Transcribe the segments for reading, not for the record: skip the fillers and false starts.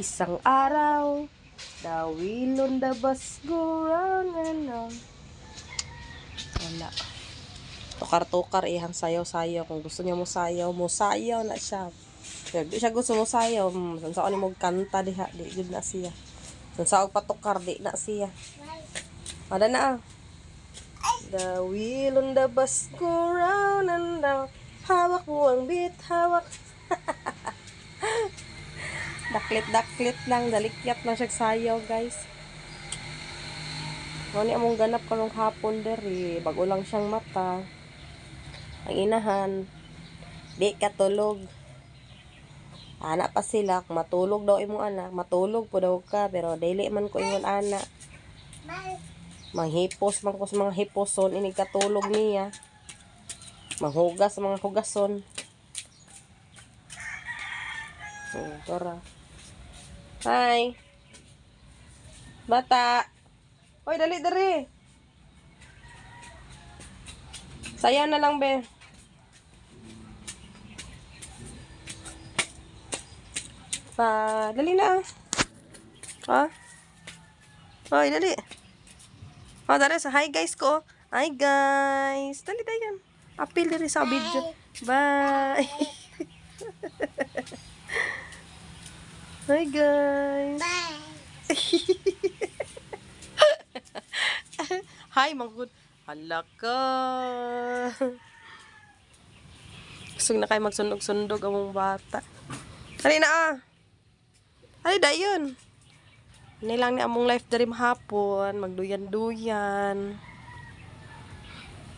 Isang araw, the wheel on the bus go round and round. Wala. Tukar-tukar ihang sayaw-sayaw. Kung gusto niya mo sayaw na siya. Pero di siya gusto mo sayaw. Saan mo kanta diha, di good na siya. Saan patukar, di na siya. Ada na ah. The wheel on the bus go round and round. Hawak mo ang beat, hawak. Daklit lang, dalikyat lang siya sayaw, guys. Ngani among ganap karong hapon dere, bago lang siyang mata. Ang inahan, di katulog. Anak pa sila, matulog daw imong anak, matulog po daw ka, pero dili man ko ingon anak. Manghipos man ko sa mga hiposon, ini katulog niya. Manghugas sa mga hugason. Tora. Hi. Bata. Hoy, dali. Sayaw na lang, be. Dali na. Ha? Hoy, dali. Dali sa hi guys ko. Hi guys. Dali dayan. Apil diri sa video. Bye. Hi guys. Bye. Hi manggod. Hala ka. Gusto na kayo magsunog-sundog among bata. Dali na ah. Ay dayon. Nilang ni among life dari mahapon, magduyan-duyan.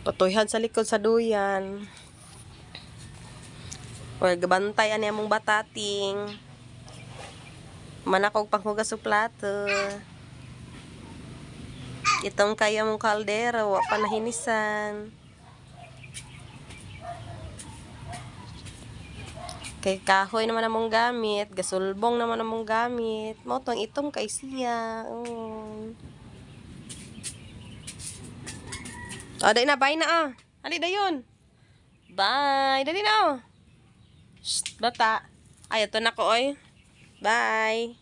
Patoyhan sa likod sa duyan. Or gabantay ani among batating. Manakog panghugas sa plato. Itong kaya mong kaldero, wa pa nahinisan. Kay kahoy naman among gamit, gasulbong naman among gamit. Mo tong itong kay siya. Dali na, bye na ah. Hali dayon. Bye. Dali na oh. Shh, bata. Ay, ito na ko oy. Bye.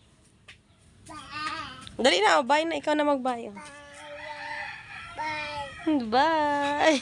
Dali na, oh, bye na. Ikaw na mag-bye. Oh. Bye. Bye.